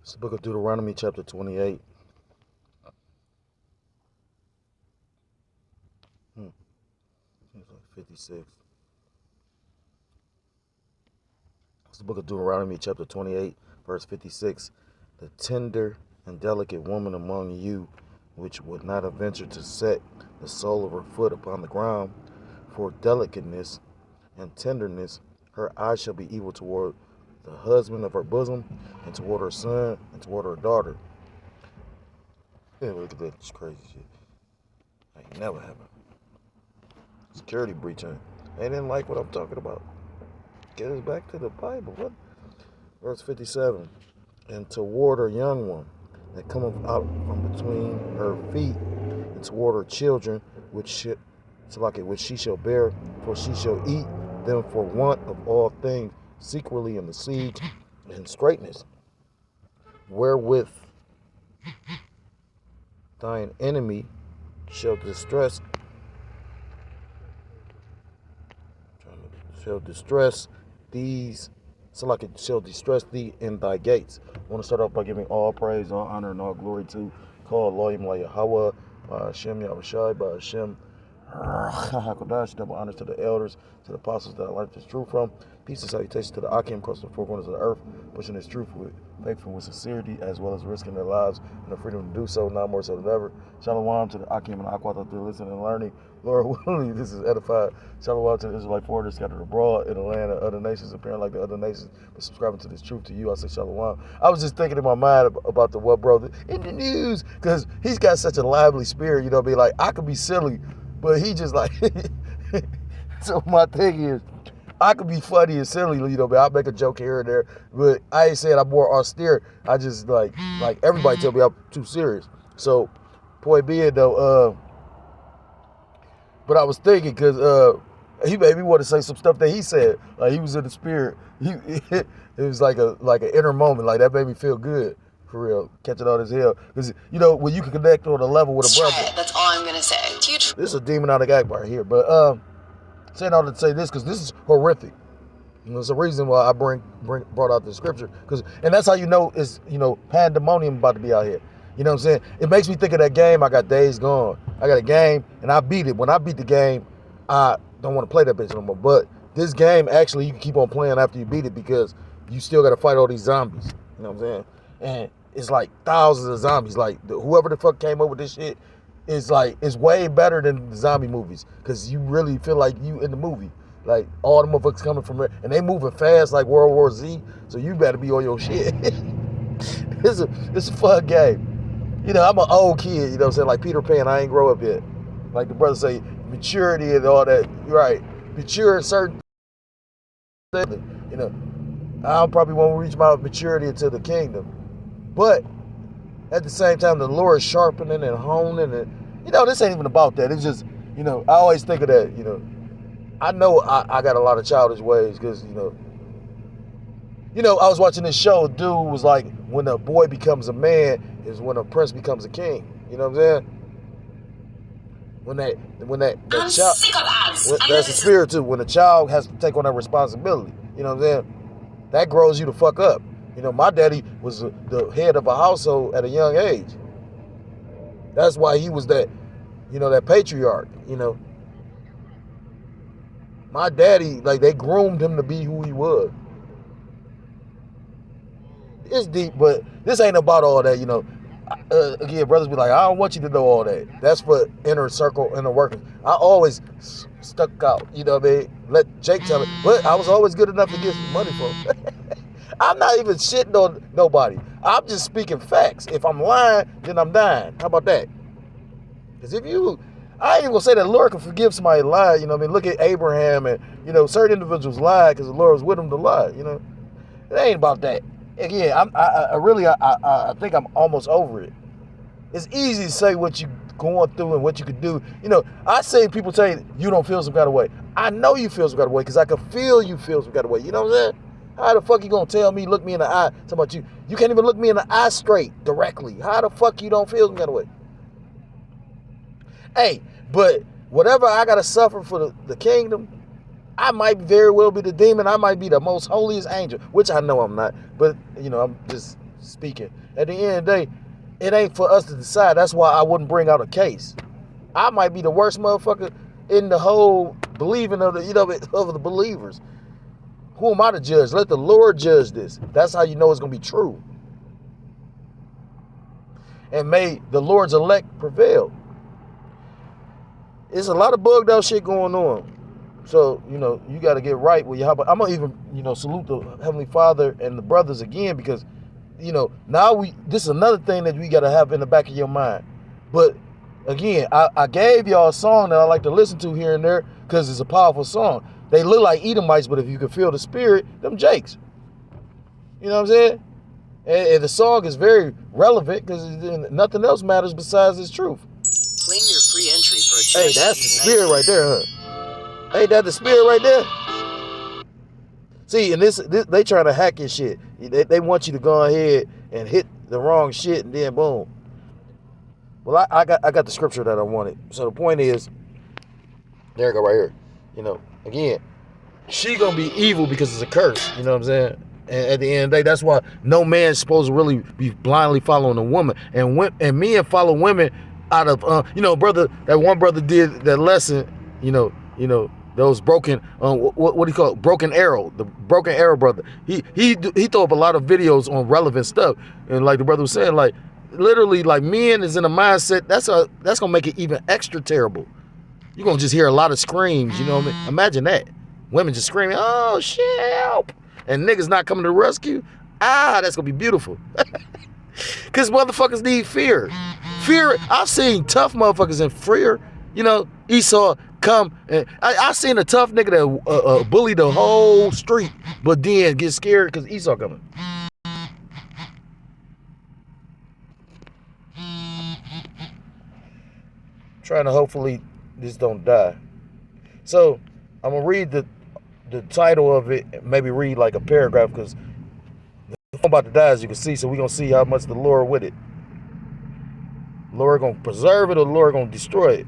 It's the book of Deuteronomy, chapter 28. It's like 56. It's the book of Deuteronomy, chapter 28, verse 56. The tender and delicate woman among you, which would not have ventured to set the sole of her foot upon the ground, for delicateness and tenderness, her eyes shall be evil toward the husband of her bosom, and toward her son, and toward her daughter. Yeah, look at that. It's crazy shit. Ain't never happened. Security breach. They didn't like what I'm talking about. Get us back to the Bible. What? Verse 57. And toward her young one that cometh out from between her feet, and toward her children, which she shall bear, for she shall eat them for want of all things, secretly in the siege and straitness, wherewith thine enemy shall distress these, shall distress thee in thy gates. I want to start off by giving all praise, all honor, and all glory to call Elohim Yahweh, by Hashem Yahushai, by Hashem HaKadosh. Double honors to the elders, to the apostles that I learned this truth from. Peace and salutations to the Akim across the four corners of the earth, pushing this truth with faith and with sincerity, as well as risking their lives and the freedom to do so, now more so than ever. Shalom to the Akim and Akwata through listening and learning. Lord willing, this is edified. Shalom to the Israelite foreigners scattered abroad in the land of other nations, appearing like the other nations, but subscribing to this truth to you. I say shalom. I was just thinking in my mind about the what brother in the news, because he's got such a lively spirit, you know, be like, I could be silly, but he just like, so my thing is, I could be funny and silly, you know, but I'll make a joke here and there, but I ain't saying I'm more austere. I just like everybody tell me I'm too serious. So, point being though, but I was thinking, because he made me want to say some stuff that he said. Like, he was in the spirit. It was like an inner moment. Like, that made me feel good, for real, catching all this hell. Because, you know, when you can connect on a level with a brother. That's all I'm going to say. This is a demonic act right here. But saying all to say this, because this is horrific. You know, it's a reason why I brought out the scripture. And that's how you know it's, you know, pandemonium about to be out here. You know what I'm saying? It makes me think of that game I got Days Gone. I got a game, and I beat it. When I beat the game, I don't want to play that bitch no more. But this game, actually, you can keep on playing after you beat it, because you still got to fight all these zombies. You know what I'm saying? And it's like thousands of zombies. Like, whoever the fuck came up with this shit is like, it's way better than the zombie movies, because you really feel like you in the movie. Like, all the motherfuckers coming from there, and they moving fast like World War Z, so you better be on your shit. It's a fun game. You know, I'm an old kid, you know what I'm saying? Like Peter Pan, I ain't grow up yet. Like the brothers say, maturity and all that. Right. Mature in certain things. You know, I probably won't reach my maturity into the kingdom. But at the same time, the Lord is sharpening and honing. And, you know, this ain't even about that. It's just, you know, I always think of that, you know. I know I got a lot of childish ways, because, you know, I was watching this show. Dude was like, when a boy becomes a man is when a prince becomes a king. You know what I'm saying? When that I'm child, sick of ads. that's the spirit too. When a child has to take on that responsibility, you know what I'm saying? That grows you the fuck up. You know, my daddy was the head of a household at a young age. That's why he was that, you know, that patriarch. You know, my daddy, like, they groomed him to be who he was. It's deep, but this ain't about all that, you know. Again, brothers be like, I don't want you to know all that. That's for inner circle, inner workers. I always stuck out, you know what I mean? Let Jake tell it. But I was always good enough to get some money from. I'm not even shitting on nobody. I'm just speaking facts. If I'm lying, then I'm dying. How about that? Because I ain't even gonna say that the Lord can forgive somebody lie, you know what I mean? Look at Abraham, and, you know, certain individuals lied because the Lord was with them to lie, you know? It ain't about that. Again, I think I'm almost over it. It's easy to say what you going through and what you could do. You know, I say people tell you don't feel some kind of way. I know you feel some kind of way, because I can feel you feel some kind of way. You know what I'm saying? How the fuck you gonna tell me, look me in the eye, talking about you? You can't even look me in the eye straight, directly. How the fuck you don't feel some kind of way? Hey, but whatever I gotta suffer for the kingdom, I might very well be the demon. I might be the most holiest angel, which I know I'm not. But, you know, I'm just speaking. At the end of the day, it ain't for us to decide. That's why I wouldn't bring out a case. I might be the worst motherfucker in the whole believing of the, you know, of the believers. Who am I to judge? Let the Lord judge this. That's how you know it's gonna be true. And may the Lord's elect prevail. There's a lot of bugged out shit going on. So, you know, you got to get right with your heart. But I'm going to even, you know, salute the Heavenly Father and the brothers again because, you know, now this is another thing that we got to have in the back of your mind. But, again, I gave y'all a song that I like to listen to here and there because it's a powerful song. They look like Edomites, but if you can feel the spirit, them Jakes. You know what I'm saying? And the song is very relevant because nothing else matters besides its truth. Claim your free entry for a Hey, that's the spirit right there, huh? Ain't that the spirit right there? See, and this they trying to hack your shit. They want you to go ahead and hit the wrong shit and then boom. Well, I got the scripture that I wanted. So the point is, there you go right here. You know, again, she gonna be evil because it's a curse. You know what I'm saying? And at the end of the day, that's why no man's supposed to really be blindly following a woman. And men follow women out of you know, brother. That one brother did that lesson. You know, those broken what do you call it? Broken Arrow, the Broken Arrow brother. He throw up a lot of videos on relevant stuff, and like the brother was saying, like literally, like men is in a mindset that's gonna make it even extra terrible. You're gonna just hear a lot of screams. You know what I mean? Imagine that, women just screaming, "Oh shit, help!" and niggas not coming to rescue. That's gonna be beautiful. Cause motherfuckers need fear. Fear. I've seen tough motherfuckers in fear. You know, Esau come and I seen a tough nigga that bullied the whole street, but then get scared because Esau coming. Trying to hopefully this don't die. So I'm gonna read the title of it, and maybe read like a paragraph because I'm about to die, as you can see. So we're gonna see how much the Lord with it. Lord gonna preserve it or the Lord gonna destroy it.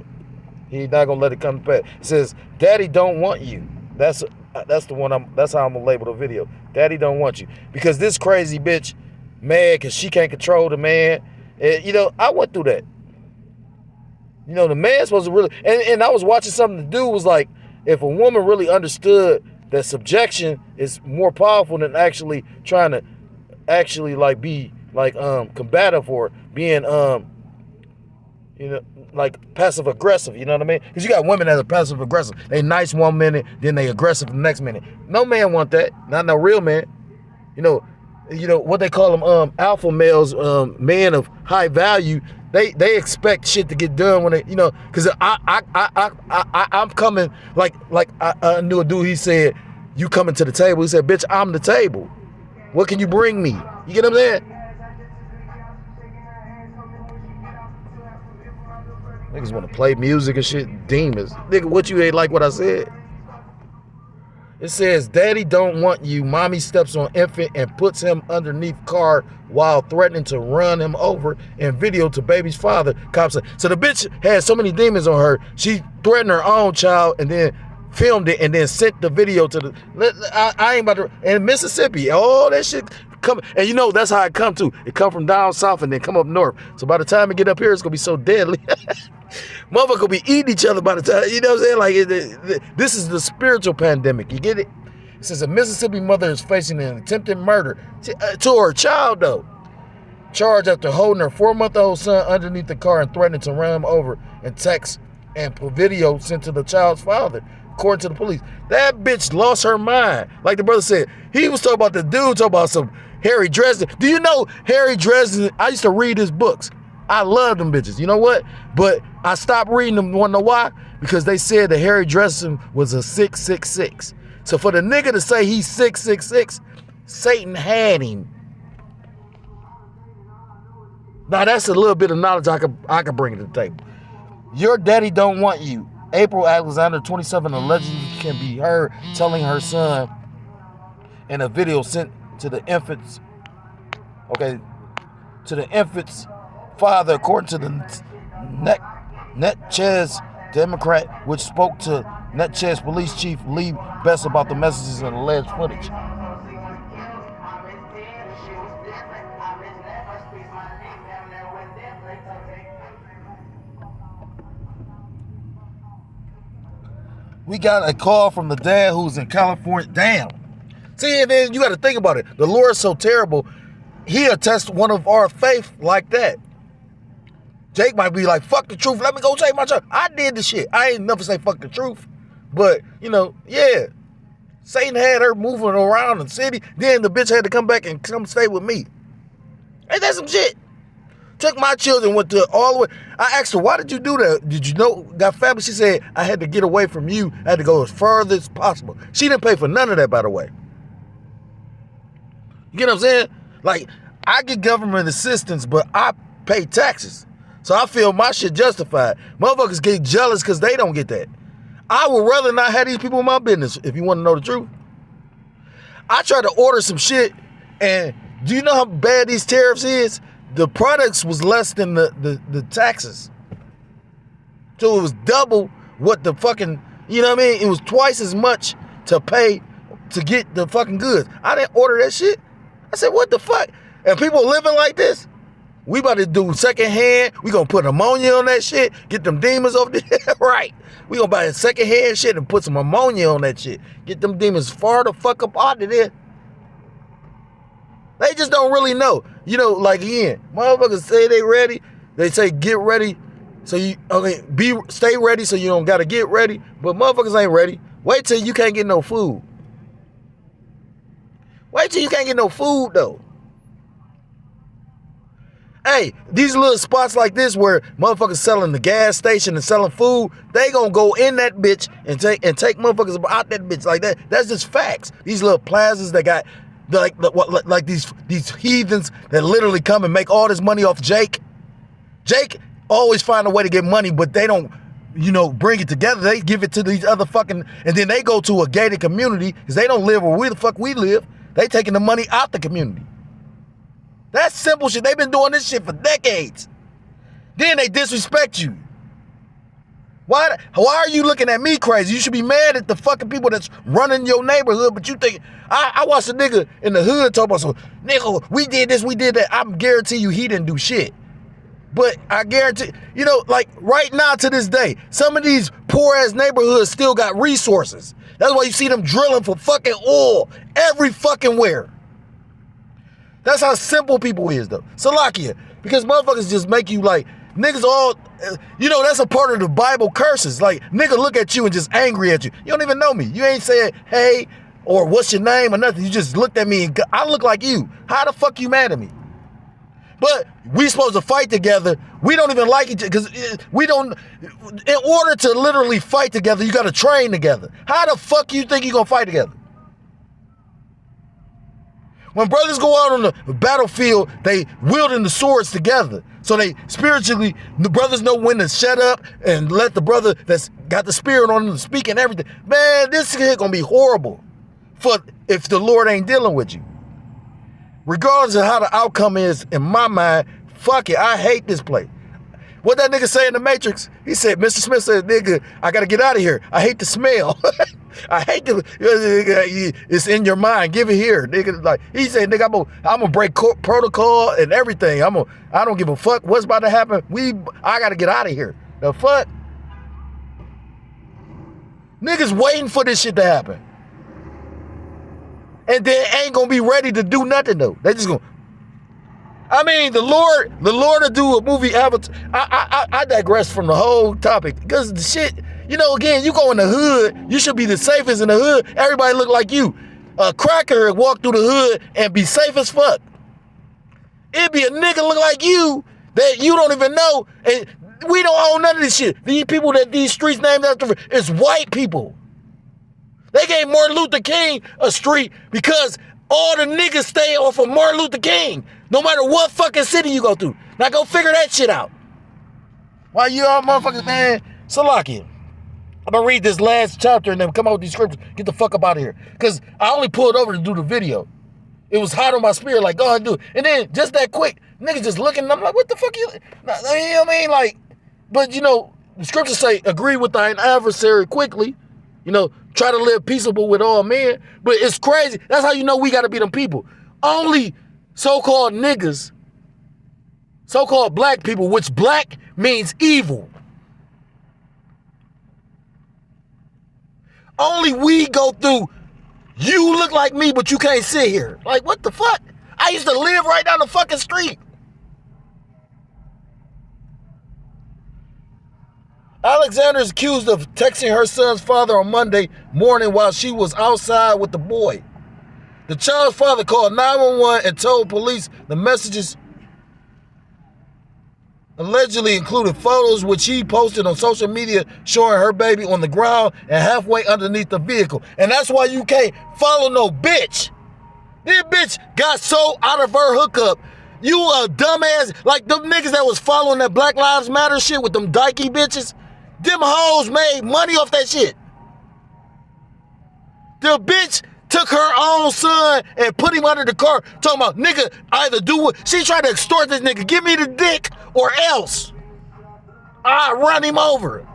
He's not gonna let it come to pass. It says, "Daddy don't want you." That's the one. That's how I'm gonna label the video. Daddy don't want you because this crazy bitch mad because she can't control the man. And, you know, I went through that. You know, the man's supposed to really. And I was watching something. The dude was like, if a woman really understood that subjection is more powerful than actually trying to actually like be like combative or being you know, like passive aggressive, you know what I mean? Because you got women that are passive aggressive. They nice one minute, then they aggressive the next minute. No man want that. Not no real man. You know what they call them alpha males, men of high value. They expect shit to get done when they, you know, because I'm coming like I knew a dude. He said, "You coming to the table?" He said, "Bitch, I'm the table. What can you bring me?" You get what I'm saying? Niggas want to play music and shit. Demons. Nigga, what you ain't like what I said? It says, "Daddy don't want you. Mommy steps on infant and puts him underneath car while threatening to run him over in video to baby's father." Cops say. So the bitch had so many demons on her. She threatened her own child and then filmed it and then sent the video to the. I ain't about to. In Mississippi, all that shit come. And you know that's how it come to. It come from down south and then come up north. So by the time it get up here, it's gonna be so deadly. Motherfucker will be eating each other by the time, you know what I'm saying? Like, this is the spiritual pandemic. You get it? It says a Mississippi mother is facing an attempted murder to her child, though. Charged after holding her 4-month-old son underneath the car and threatening to run him over in text and video sent to the child's father, according to the police. That bitch lost her mind. Like the brother said, he was talking about the dude, talking about some Harry Dresden. Do you know Harry Dresden? I used to read his books. I love them bitches. You know what? But I stopped reading them. You wanna know why? Because they said that Harry Dresden was a 666. So for the nigga to say he's 666, Satan had him. Now that's a little bit of knowledge I could bring to the table. Your daddy don't want you. April Alexander, 27, allegedly can be heard telling her son in a video sent to the infant's father, according to the Natchez Democrat, which spoke to Natchez Police Chief Lee Best about the messages and alleged footage. We got a call from the dad who's in California. Damn. See, and then you got to think about it. The Lord is so terrible. He'll test one of our faith like that. Jake might be like, fuck the truth. Let me go take my child. I did the shit. I ain't never say fuck the truth. But, yeah. Satan had her moving around the city. Then the bitch had to come back and come stay with me. Ain't that some shit? Took my children, went to all the way. I asked her, why did you do that? Did you know, got family? She said, I had to get away from you. I had to go as further as possible. She didn't pay for none of that, by the way. You get what I'm saying? Like, I get government assistance, but I pay taxes. So I feel my shit justified. Motherfuckers get jealous because they don't get that. I would rather not have these people in my business, if you want to know the truth. I tried to order some shit, and do you know how bad these tariffs is? The products was less than the taxes. So it was double what the fucking, you know what I mean? It was twice as much to pay to get the fucking goods. I didn't order that shit. I said, what the fuck? And people living like this? We about to do secondhand. We gonna put ammonia on that shit. Get them demons over there. Right. We gonna buy a secondhand shit and put some ammonia on that shit. Get them demons far the fuck up out of there. They just don't really know. Like again, motherfuckers say they ready. They say get ready. So stay ready so you don't gotta get ready. But motherfuckers ain't ready. Wait till you can't get no food. Wait till you can't get no food though. Hey, these little spots like this where motherfuckers selling the gas station and selling food, they gonna go in that bitch and take motherfuckers out that bitch like that. That's just facts. These little plazas that got like these heathens that literally come and make all this money off Jake. Jake always find a way to get money, but they don't, bring it together. They give it to these other fucking, and then they go to a gated community because they don't live where the fuck we live. They taking the money out the community. That's simple shit. They've been doing this shit for decades. Then they disrespect you. Why are you looking at me crazy? You should be mad at the fucking people that's running your neighborhood, but you think, I watched a nigga in the hood talk about, nigga, we did this, we did that. I guarantee you he didn't do shit. But I guarantee, like right now to this day, some of these poor ass neighborhoods still got resources. That's why you see them drilling for fucking oil every fucking where. That's how simple people is though. Salakia. Because motherfuckers just make you like, niggas all, that's a part of the Bible curses. Like, nigga look at you and just angry at you. You don't even know me. You ain't saying, hey, or what's your name or nothing. You just looked at me and I look like you. How the fuck you mad at me? But we supposed to fight together. We don't even like each other because we don't, in order to literally fight together, you got to train together. How the fuck you think you going to fight together? When brothers go out on the battlefield, they wielding the swords together. So they spiritually, the brothers know when to shut up and let the brother that's got the spirit on them to speak and everything. Man, this shit gonna be horrible if the Lord ain't dealing with you. Regardless of how the outcome is, in my mind, fuck it, I hate this place. What that nigga say in the Matrix? He said, Mr. Smith said, nigga, I gotta get out of here. I hate the smell. I hate the, it's in your mind. Give it here, nigga. Like he said, nigga, I'm gonna break protocol and everything. I don't give a fuck what's about to happen. I gotta get out of here. The fuck? Niggas waiting for this shit to happen. And they ain't gonna be ready to do nothing though. They just gonna, the Lord will do a movie Avatar. I digress from the whole topic because the shit, again, you go in the hood, you should be the safest in the hood. Everybody look like you. A cracker walk through the hood and be safe as fuck. It'd be a nigga look like you that you don't even know, and we don't own none of this shit. These people that these streets named after is white people. They gave Martin Luther King a street because all the niggas stay off of Martin Luther King, no matter what fucking city you go through. Now go figure that shit out. Why you all motherfuckers, man? Salakia. I'm gonna read this last chapter and then come out with these scriptures. Get the fuck up out of here. Because I only pulled over to do the video. It was hot on my spirit, like, go ahead and do it. And then just that quick, niggas just looking, and I'm like, what the fuck you know what I mean? Like, but the scriptures say, agree with thine adversary quickly. Try to live peaceable with all men. But it's crazy. That's how you know we gotta be them people. Only so-called niggas, so-called black people, which black means evil. Only we go through, you look like me, but you can't sit here. Like, what the fuck? I used to live right down the fucking street. Alexander is accused of texting her son's father on Monday morning while she was outside with the boy. The child's father called 911 and told police the messages allegedly included photos which he posted on social media showing her baby on the ground and halfway underneath the vehicle. And that's why you can't follow no bitch. This bitch got so out of her hookup. You a dumbass. Like them niggas that was following that Black Lives Matter shit with them dykey bitches. Them hoes made money off that shit. The bitch took her own son and put him under the car, talking about, nigga, either do what. She tried to extort this nigga, give me the dick or else I run him over.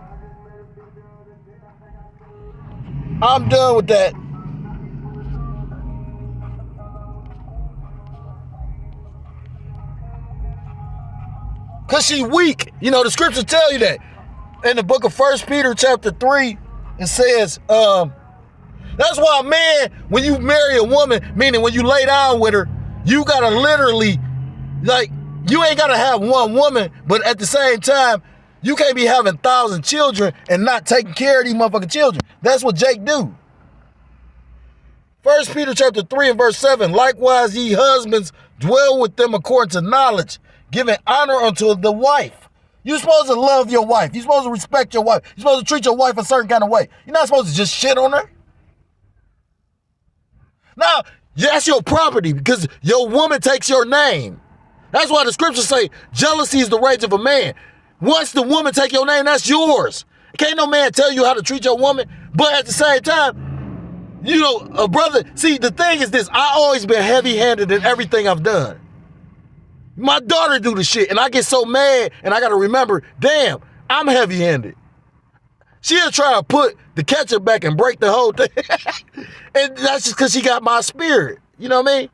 I'm done with that. Because she weak. You know, the scriptures tell you that. In the book of 1 Peter chapter 3, it says, that's why, man, when you marry a woman, meaning when you lay down with her, you gotta literally, like, you ain't gotta have one woman, but at the same time, you can't be having 1,000 children and not taking care of these motherfucking children. That's what Jake do. 1 Peter chapter 3 and verse 7, likewise ye husbands dwell with them according to knowledge, giving honor unto the wife. You're supposed to love your wife. You're supposed to respect your wife. You're supposed to treat your wife a certain kind of way. You're not supposed to just shit on her. Now, that's your property because your woman takes your name. That's why the scriptures say jealousy is the rage of a man. Once the woman take your name, that's yours. Can't no man tell you how to treat your woman. But at the same time, you know, a brother, see, the thing is this, I always been heavy-handed in everything I've done. My daughter do the shit, and I get so mad, and I got to remember, damn, I'm heavy-handed. She'll try to put the ketchup back and break the whole thing. And that's just because she got my spirit. You know what I mean?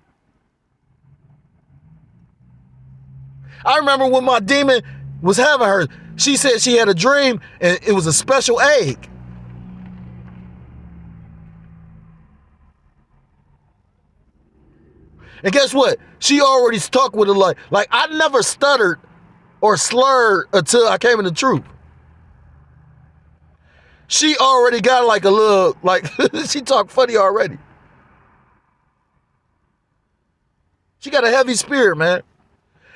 I remember when my demon was having her, she said she had a dream, and it was a special egg. And guess what? She already stuck with it like I never stuttered or slurred until I came in the truth. She already got like a little, like, she talked funny already. She got a heavy spirit, man.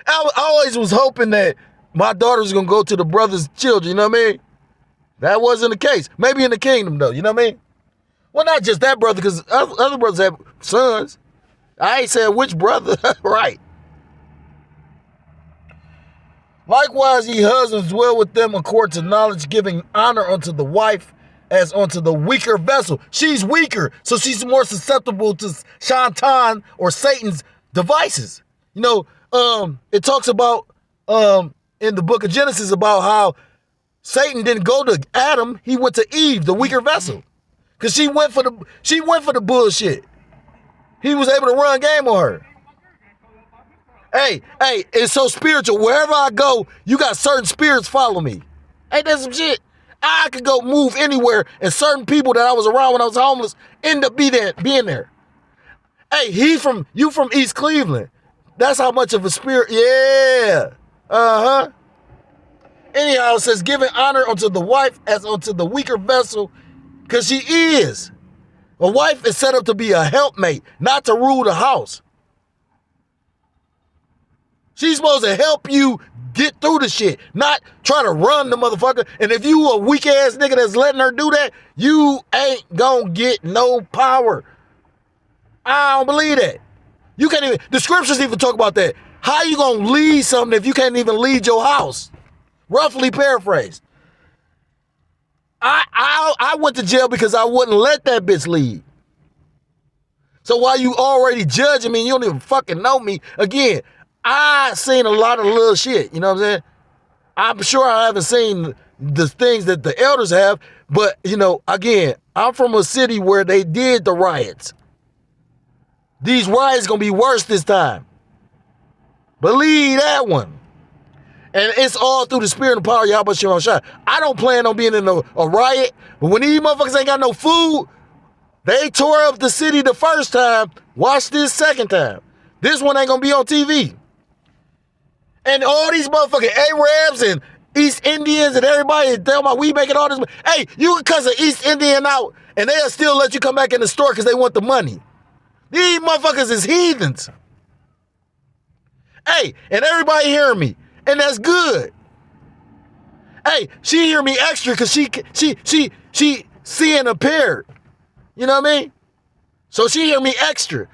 I always was hoping that my daughter was going to go to the brother's children, you know what I mean? That wasn't the case. Maybe in the kingdom, though, you know what I mean? Well, not just that brother, because other brothers have sons. I ain't saying which brother, right. Likewise, ye husbands dwell with them according to knowledge, giving honor unto the wife as unto the weaker vessel. She's weaker, so she's more susceptible to Shantan or Satan's devices. You know, it talks about in the book of Genesis about how Satan didn't go to Adam, he went to Eve, the weaker vessel. Because she went for the bullshit. He was able to run game on her. Hey, it's so spiritual. Wherever I go, you got certain spirits follow me. Ain't that some shit? I could go move anywhere, and certain people that I was around when I was homeless end up being there. Hey, you from East Cleveland. That's how much of a spirit. Yeah. Uh-huh. Anyhow, it says, giving honor unto the wife as unto the weaker vessel, because she is. A wife is set up to be a helpmate, not to rule the house. She's supposed to help you get through the shit, not try to run the motherfucker. And if you a weak ass nigga that's letting her do that, you ain't gonna get no power. I don't believe that. You can't even, the scriptures even talk about that. How you gonna lead something if you can't even lead your house? Roughly paraphrased. I went to jail because I wouldn't let that bitch lead. So while you already judging me and you don't even fucking know me, again, I seen a lot of little shit, you know what I'm saying? I'm sure I haven't seen the things that the elders have, but, you know, again, I'm from a city where they did the riots. These riots gonna be worse this time. Believe that one. And it's all through the spirit and power of Yahweh Shemar Shai. I don't plan on being in a riot, but when these motherfuckers ain't got no food, they tore up the city the first time. Watch this second time. This one ain't gonna be on TV. And all these motherfucking Arabs and East Indians and everybody tell me we making all this. Hey, you can cuss an East Indian out and they'll still let you come back in the store because they want the money. These motherfuckers is heathens. Hey, and everybody hearing me, and that's good. Hey, she hear me extra because she seeing impaired. You know what I mean? So she hear me extra.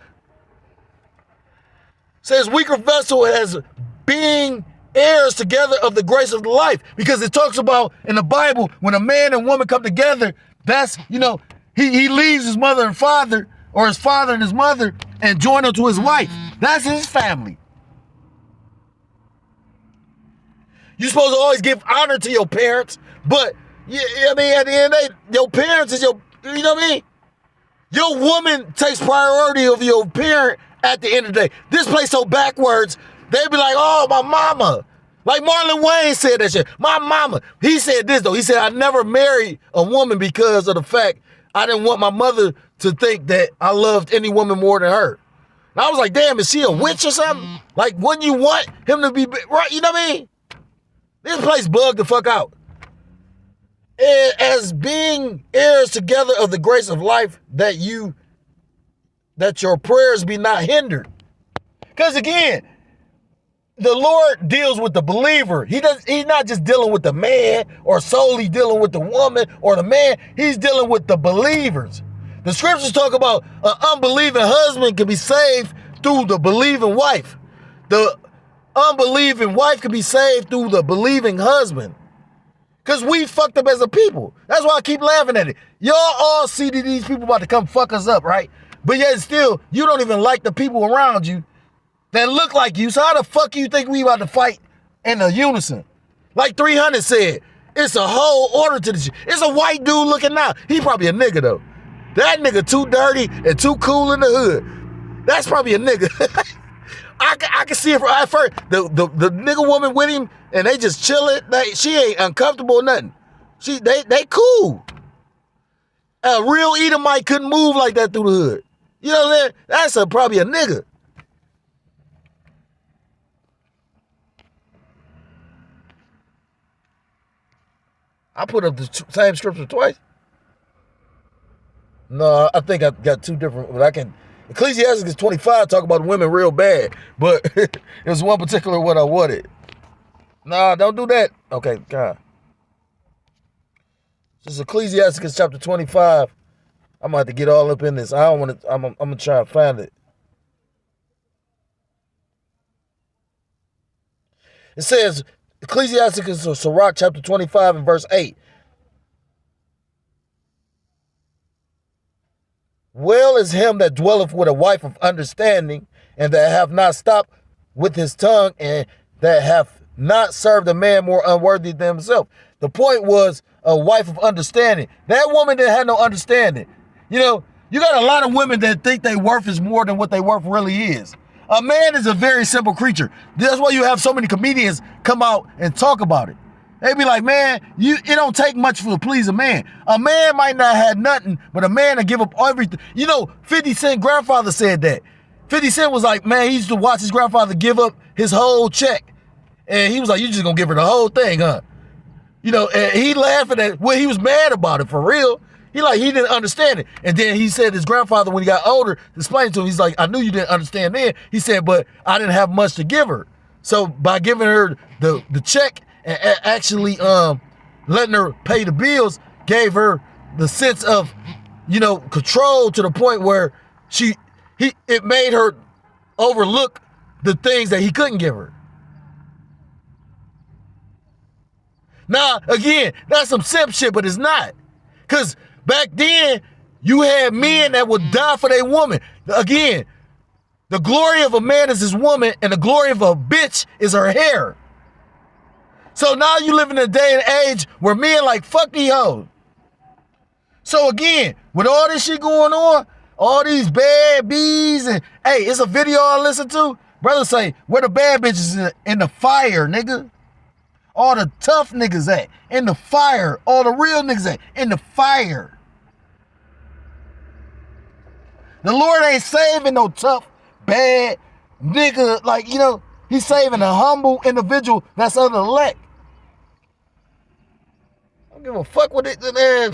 Says weaker vessel as being heirs together of the grace of life, because it talks about in the Bible when a man and woman come together, that's, you know, he leaves his mother and father, or his father and his mother, and join them to his wife. That's his family. You're supposed to always give honor to your parents, but I mean, at the end of the day, your parents is your, you know what I mean? Your woman takes priority of your parent at the end of the day. This place so backwards, they be like, oh, my mama. Like Marlon Wayne said that shit. My mama. He said this, though. He said, I never married a woman because of the fact I didn't want my mother to think that I loved any woman more than her. And I was like, damn, is she a witch or something? Like, wouldn't you want him to be, right? You know what I mean? This place bugged the fuck out. As being heirs together of the grace of life, that your prayers be not hindered. Because again, the Lord deals with the believer. He's not just dealing with the man or solely dealing with the woman or the man. He's dealing with the believers. The scriptures talk about an unbelieving husband can be saved through the believing wife. The unbelieving wife can be saved through the believing husband. Because we fucked up as a people. That's why I keep laughing at it. Y'all all see that these people about to come fuck us up, right? But yet still, you don't even like the people around you that look like you. So how the fuck you think we about to fight in a unison? Like 300 said, it's a whole order to this shit. It's a white dude looking now. He probably a nigga though. That nigga too dirty and too cool in the hood. That's probably a nigga. I can see it at first. The nigga woman with him and they just chilling. She ain't uncomfortable or nothing. They cool. A real Edomite couldn't move like that through the hood. You know what I'm saying? That's probably a nigga. I put up the same scripture twice. No, I think I got two different, but I can. Ecclesiastes 25 talk about women real bad, but it was one particular one I wanted. Nah, don't do that. Okay, God. This is Ecclesiastes chapter 25. I'm gonna have to get all up in this. I don't want to. I'm gonna try and find it. It says Ecclesiastes Sirach chapter 25 and verse 8. Well is him that dwelleth with a wife of understanding, and that hath not stopped with his tongue, and that hath not served a man more unworthy than himself. The point was a wife of understanding. That woman didn't have no understanding. You know, you got a lot of women that think their worth is more than what their worth really is. A man is a very simple creature. That's why you have so many comedians come out and talk about it. They be like, man, it don't take much to please a man. A man might not have nothing, but a man will give up everything. You know, 50 Cent grandfather said that. 50 Cent was like, man, he used to watch his grandfather give up his whole check. And he was like, you just gonna give her the whole thing, huh? You know, and he laughing at, well, he was mad about it for real. He didn't understand it. And then he said his grandfather, when he got older, explained to him, he's like, I knew you didn't understand then. He said, but I didn't have much to give her. So by giving her the check, and actually letting her pay the bills, gave her the sense of, you know, control, to the point where it made her overlook the things that he couldn't give her. Now, again, that's some simp shit, but it's not. Because back then, you had men that would die for their woman. Again, the glory of a man is his woman, and the glory of a bitch is her hair. So now you live in a day and age where men like, fuck these hoes. So again, with all this shit going on, all these bad bees, and hey, it's a video I listen to. Brother say, where the bad bitches in the fire, nigga? all the tough niggas at? In the fire. All the real niggas at? In the fire. The Lord ain't saving no tough, bad nigga. Like, you know, he's saving a humble individual that's of the elect. I don't give a fuck what it, man.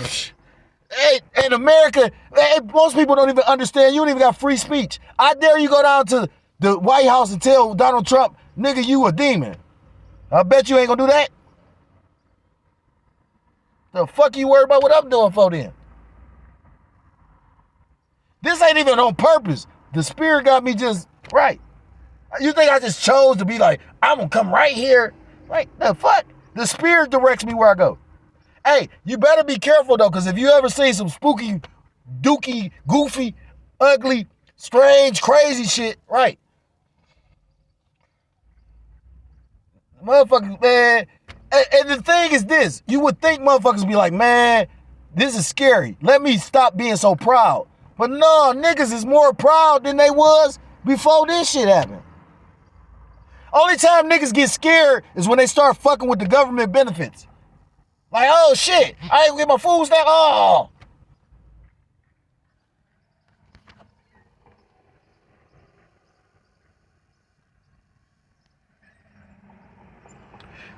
Hey, in America, hey, most people don't even understand. You don't even got free speech. I dare you go down to the White House and tell Donald Trump, nigga, you a demon. I bet you ain't gonna do that. The fuck you worried about what I'm doing for then? This ain't even on purpose. The Spirit got me just right. You think I just chose to be like, I'm gonna come right here? Like, the fuck? The Spirit directs me where I go. Hey, you better be careful though, because if you ever see some spooky, dooky, goofy, ugly, strange, crazy shit, right? Motherfuckers, man. And the thing is this, you would think motherfuckers be like, man, this is scary. Let me stop being so proud. But no, niggas is more proud than they was before this shit happened. Only time niggas get scared is when they start fucking with the government benefits. Like, oh shit, I ain't get my food stamp. Oh.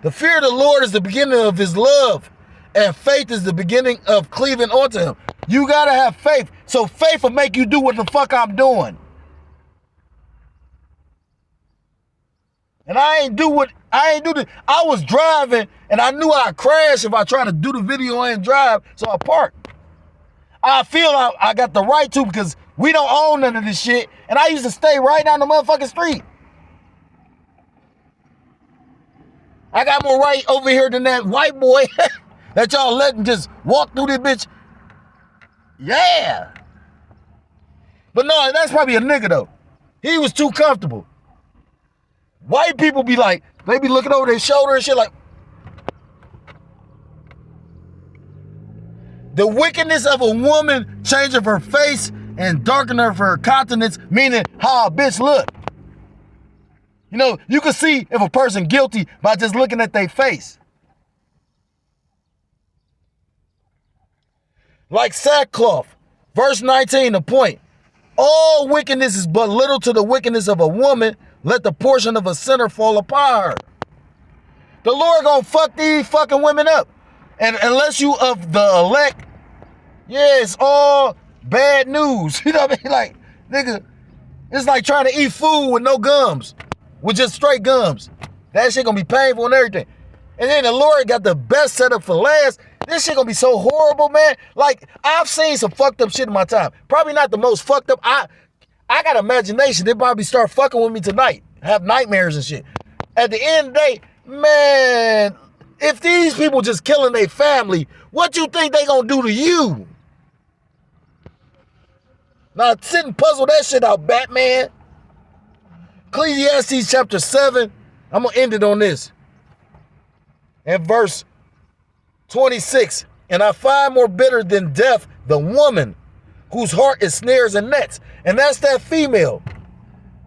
The fear of the Lord is the beginning of his love, and faith is the beginning of cleaving onto him. You gotta have faith. So faith will make you do what the fuck I'm doing. And I ain't do this. I was driving and I knew I'd crash if I tried to do the video and drive, so I parked. I feel I got the right to because we don't own none of this shit, and I used to stay right down the motherfucking street. I got more right over here than that white boy that y'all letting just walk through this bitch. Yeah. But no, that's probably a nigga though. He was too comfortable. White people be like, they be looking over their shoulder and shit like. The wickedness of a woman changing her face and darkening her countenance, meaning how a bitch look. You know, you can see if a person guilty by just looking at their face. Like sackcloth. Verse 19, the point. All wickedness is but little to the wickedness of a woman. Let the portion of a sinner fall upon her. The Lord gonna fuck these fucking women up. And unless you of the elect, yeah, it's all bad news. You know what I mean? Like, nigga, it's like trying to eat food with no gums. With just straight gums. That shit gonna be painful and everything. And then the Lord got the best setup for last. This shit gonna be so horrible, man. Like, I've seen some fucked up shit in my time. Probably not the most fucked up. I got imagination. They probably start fucking with me tonight. Have nightmares and shit. At the end of the day, man, if these people just killing their family, what you think they gonna do to you? Now sit and puzzle that shit out, Batman. Ecclesiastes chapter 7, I'm going to end it on this. And verse 26, and I find more bitter than death the woman whose heart is snares and nets. And that's that female.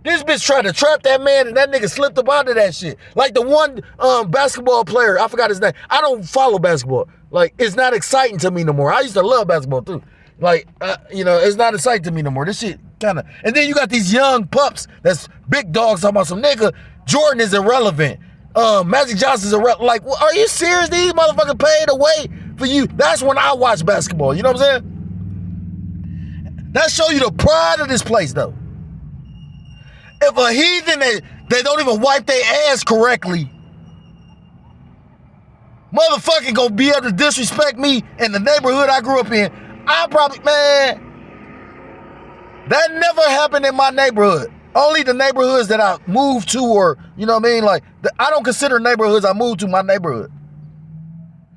This bitch tried to trap that man and that nigga slipped up onto that shit. Like the one basketball player, I forgot his name. I don't follow basketball. Like, it's not exciting to me no more. I used to love basketball too. Like, you know, it's not exciting to me no more. This shit kind of, and then you got these young pups that's big dogs talking about some nigga. Jordan is irrelevant. Magic Johnson's irrelevant. Like, well, are you serious? These motherfuckers paid away for you. That's when I watch basketball. You know what I'm saying? That show you the pride of this place, though. If a heathen, they don't even wipe their ass correctly, motherfucking gonna be able to disrespect me in the neighborhood I grew up in. I probably, man, that never happened in my neighborhood. Only the neighborhoods that I moved to, or, you know what I mean? Like, I don't consider neighborhoods I moved to my neighborhood.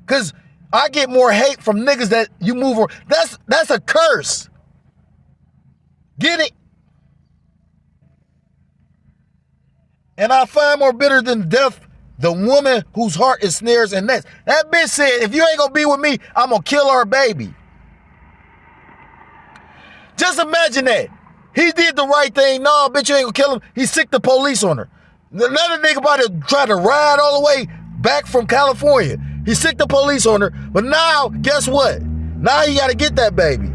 Because I get more hate from niggas that you move over. That's a curse. Get it? And I find more bitter than death the woman whose heart is snares and nets. That bitch said, if you ain't gonna be with me, I'm gonna kill our baby. Just imagine that. He did the right thing. No, bitch, you ain't gonna kill him. He sicked the police on her. Another nigga about to try to ride all the way back from California. He sicked the police on her, but now, guess what? Now he got to get that baby.